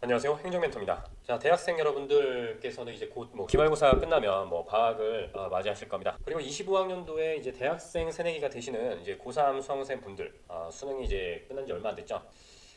안녕하세요. 행정멘토입니다. 자, 대학생 여러분들께서는 이제 곧 기말고사 끝나면 방학을 맞이하실 겁니다. 그리고 25학년도에 이제 대학생 새내기가 되시는 이제 고3 수험생 분들, 수능이 이제 끝난 지 얼마 안 됐죠.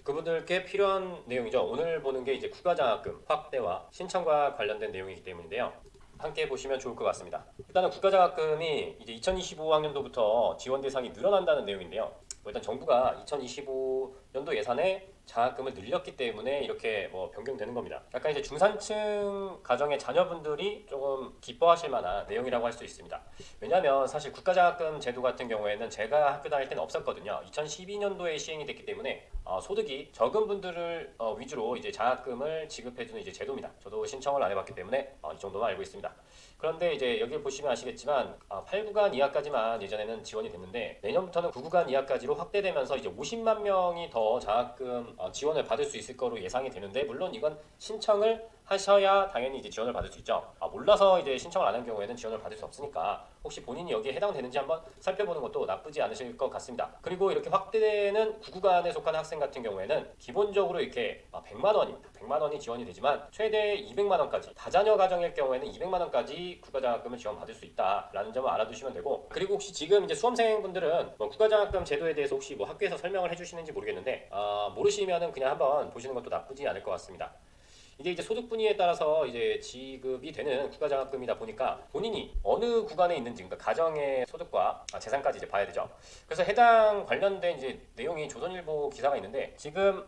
그분들께 필요한 내용이죠. 오늘 보는 게 이제 국가장학금 확대와 신청과 관련된 내용이기 때문인데요. 함께 보시면 좋을 것 같습니다. 일단은 국가장학금이 이제 2025학년도부터 지원 대상이 늘어난다는 내용인데요. 일단 정부가 2025년도 예산에 장학금을 늘렸기 때문에 이렇게 변경되는 겁니다. 약간 이제 중산층 가정의 자녀분들이 조금 기뻐하실 만한 내용이라고 할 수 있습니다. 왜냐하면 사실 국가장학금 제도 같은 경우에는 제가 학교 다닐 때는 없었거든요. 2012년도에 시행이 됐기 때문에 소득이 적은 분들을 위주로 이제 장학금을 지급해주는 이제 제도입니다. 저도 신청을 안 해봤기 때문에 이 정도만 알고 있습니다. 그런데 이제 여기 보시면 아시겠지만 8구간 이하까지만 예전에는 지원이 됐는데 내년부터는 9구간 이하까지로 확대되면서 이제 50만 명이 더 장학금 지원을 받을 수 있을 거로 예상이 되는데, 물론 이건 신청을 하셔야 당연히 이제 지원을 받을 수 있죠. 몰라서 이제 신청을 안 한 경우에는 지원을 받을 수 없으니까 혹시 본인이 여기에 해당되는지 한번 살펴보는 것도 나쁘지 않으실 것 같습니다. 그리고 이렇게 확대되는 9구간에 속한 학생 같은 경우에는 기본적으로 이렇게 100만 원입니다. 100만 원이 지원이 되지만 최대 200만 원까지, 다자녀 가정일 경우에는 200만 원까지 국가장학금을 지원받을 수 있다라는 점을 알아두시면 되고, 그리고 혹시 지금 이제 수험생분들은 국가장학금 제도에 대해서 혹시 학교에서 설명을 해주시는지 모르겠는데 모르시면은 그냥 한번 보시는 것도 나쁘지 않을 것 같습니다. 이게 이제 소득 분위에 따라서 이제 지급이 되는 국가장학금이다 보니까 본인이 어느 구간에 있는지, 그러니까 가정의 소득과 재산까지 이제 봐야 되죠. 그래서 해당 관련된 이제 내용이 조선일보 기사가 있는데, 지금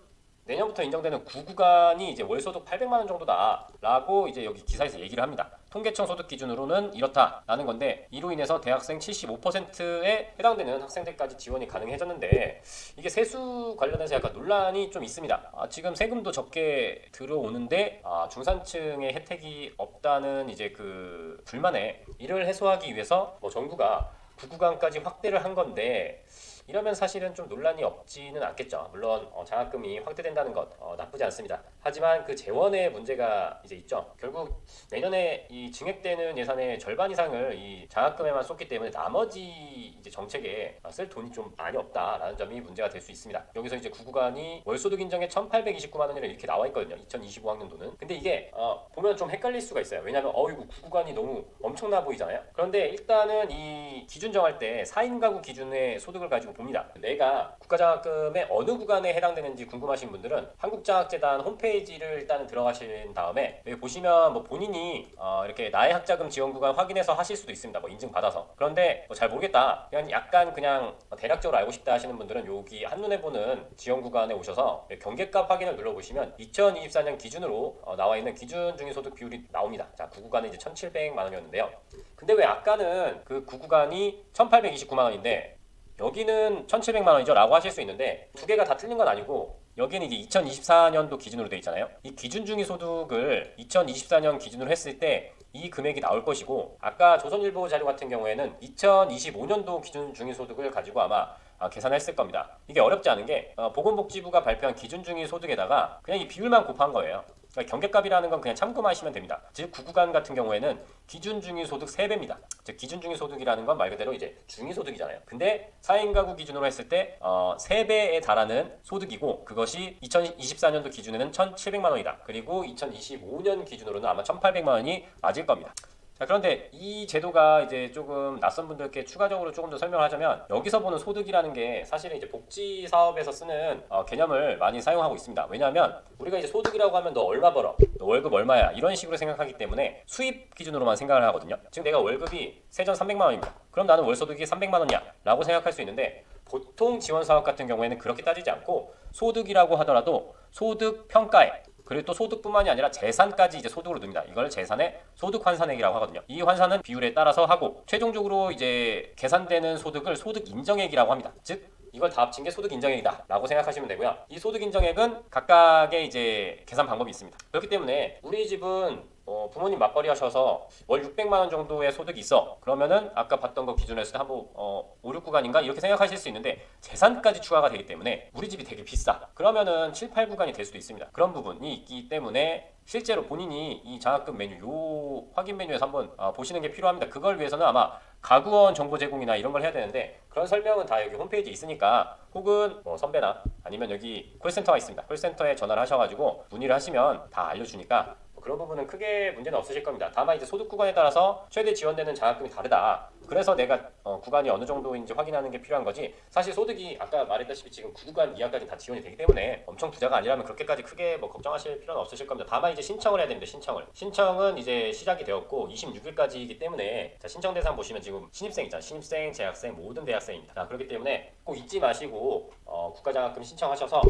내년부터 인정되는 9구간이 이제 월소득 800만 원 정도다라고 이제 여기 기사에서 얘기를 합니다. 통계청 소득 기준으로는 이렇다라는 건데, 이로 인해서 대학생 75%에 해당되는 학생들까지 지원이 가능해졌는데, 이게 세수 관련해서 약간 논란이 좀 있습니다. 지금 세금도 적게 들어오는데 중산층의 혜택이 없다는 이제 그 불만에 이를 해소하기 위해서 정부가 9구간까지 확대를 한 건데, 이러면 사실은 좀 논란이 없지는 않겠죠. 물론 장학금이 확대된다는 것 나쁘지 않습니다. 하지만 그 재원의 문제가 이제 있죠. 결국 내년에 이 증액되는 예산의 절반 이상을 이 장학금에만 쏟기 때문에 나머지 이제 정책에 쓸 돈이 좀 많이 없다라는 점이 문제가 될 수 있습니다. 여기서 이제 9구간이 월소득 인정에 1,829만 원이라 이렇게 나와 있거든요. 2025학년도는. 근데 이게 보면 좀 헷갈릴 수가 있어요. 왜냐하면 이거 9구간이 너무 엄청나 보이잖아요. 그런데 일단은 이 기준 정할 때 4인 가구 기준의 소득을 가지고 봅니다. 내가 국가장학금의 어느 구간에 해당되는지 궁금하신 분들은 한국장학재단 홈페이지를 일단 들어가신 다음에 여기 보시면 본인이 이렇게 나의 학자금 지원 구간 확인해서 하실 수도 있습니다. 인증받아서. 그런데 잘 모르겠다, 그냥 약간 그냥 대략적으로 알고 싶다 하시는 분들은 여기 한눈에 보는 지원 구간에 오셔서 경계값 확인을 눌러보시면 2024년 기준으로 나와 있는 기준 중위 소득 비율이 나옵니다. 자, 9구간은 이제 1,700만 원이었는데요. 근데 왜 아까는 그 9구간이 1,829만 원인데 여기는 1,700만 원이죠 라고 하실 수 있는데, 두 개가 다 틀린 건 아니고 여기는 이제 2024년도 기준으로 되어 있잖아요. 이 기준 중위 소득을 2024년 기준으로 했을 때 이 금액이 나올 것이고, 아까 조선일보 자료 같은 경우에는 2025년도 기준 중위 소득을 가지고 아마 계산했을 겁니다. 이게 어렵지 않은 게 보건복지부가 발표한 기준 중위 소득에다가 그냥 이 비율만 곱한 거예요. 그러니까 경계값이라는 건 그냥 참고하시면 됩니다. 즉 9구간 같은 경우에는 기준 중위 소득 3배입니다. 즉 기준 중위 소득이라는 건 말 그대로 이제 중위 소득이잖아요. 근데 4인 가구 기준으로 했을 때 3배에 달하는 소득이고, 그것이 2024년도 기준에는 1,700만 원이다. 그리고 2025년 기준으로는 아마 1,800만 원이 맞을 겁니다. 자, 그런데 이 제도가 이제 조금 낯선 분들께 추가적으로 조금 더 설명을 하자면, 여기서 보는 소득이라는 게 사실은 이제 복지 사업에서 쓰는 개념을 많이 사용하고 있습니다. 왜냐하면 우리가 이제 소득이라고 하면 너 얼마 벌어, 너 월급 얼마야, 이런 식으로 생각하기 때문에 수입 기준으로만 생각을 하거든요. 지금 내가 월급이 세전 300만 원입니다. 그럼 나는 월소득이 300만 원이야 라고 생각할 수 있는데, 보통 지원 사업 같은 경우에는 그렇게 따지지 않고 소득이라고 하더라도 소득 평가액, 그리고 또 소득뿐만이 아니라 재산까지 이제 소득으로 듭니다. 이걸 재산의 소득 환산액이라고 하거든요. 이 환산은 비율에 따라서 하고, 최종적으로 이제 계산되는 소득을 소득 인정액이라고 합니다. 즉 이걸 다 합친 게 소득 인정액이다 라고 생각하시면 되고요. 이 소득 인정액은 각각의 이제 계산 방법이 있습니다. 그렇기 때문에 우리 집은 부모님 맞벌이 하셔서 월 600만 원 정도의 소득이 있어. 그러면은 아까 봤던 거 기준으로 했을 때 한번 5, 6구간인가 이렇게 생각하실 수 있는데, 재산까지 추가가 되기 때문에 우리 집이 되게 비싸. 그러면은 7, 8구간이 될 수도 있습니다. 그런 부분이 있기 때문에 실제로 본인이 이 장학금 메뉴, 요 확인 메뉴에서 한번 보시는 게 필요합니다. 그걸 위해서는 아마 가구원 정보 제공이나 이런 걸 해야 되는데 그런 설명은 다 여기 홈페이지에 있으니까 혹은 뭐 선배나 아니면 여기 콜센터가 있습니다. 콜센터에 전화를 하셔가지고 문의를 하시면 다 알려주니까 뭐 그런 부분은 크게 문제는 없으실 겁니다. 다만 이제 소득 구간에 따라서 최대 지원되는 장학금이 다르다. 그래서 내가 구간이 어느 정도인지 확인하는 게 필요한 거지. 사실 소득이 아까 말했다시피 지금 9구간 이하까지 다 지원이 되기 때문에 엄청 부자가 아니라면 그렇게까지 크게 뭐 걱정하실 필요는 없으실 겁니다. 다만 이제 신청을 해야 됩니다. 신청은 이제 시작이 되었고 26일까지이기 때문에 자, 신청 대상 보시면 지금 신입생 있잖아요. 신입생, 재학생 모든 대학생입니다. 자, 그렇기 때문에 꼭 잊지 마시고 국가장학금 신청하셔서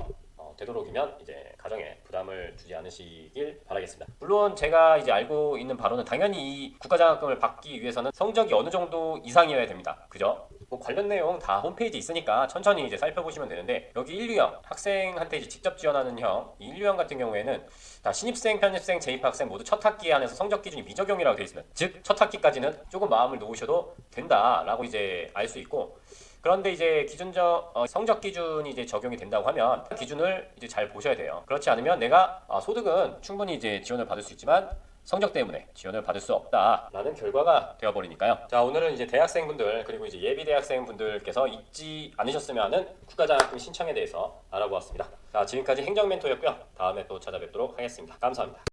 되도록이면 이제 가정에 부담을 주지 않으시길 바라겠습니다. 물론 제가 이제 알고 있는 바로는 당연히 이 국가장학금을 받기 위해서는 성적이 어느 정도 이상이어야 됩니다. 그죠? 뭐 관련 내용 다 홈페이지에 있으니까 천천히 이제 살펴보시면 되는데 여기 1, 2형 학생한테 이제 직접 지원하는 형, 이 1, 2형 같은 경우에는 다 신입생, 편입생, 재입학생 모두 첫 학기에 한해서 성적 기준이 미적용이라고 되어 있습니다. 즉 첫 학기까지는 조금 마음을 놓으셔도 된다라고 이제 알 수 있고 그런데 이제 기준적 성적 기준이 이제 적용이 된다고 하면 그 기준을 이제 잘 보셔야 돼요. 그렇지 않으면 내가 소득은 충분히 이제 지원을 받을 수 있지만 성적 때문에 지원을 받을 수 없다라는 결과가 되어버리니까요. 자, 오늘은 이제 대학생분들 그리고 이제 예비 대학생분들께서 잊지 않으셨으면 하는 국가장학금 신청에 대해서 알아보았습니다. 자, 지금까지 행정멘토였고요. 다음에 또 찾아뵙도록 하겠습니다. 감사합니다.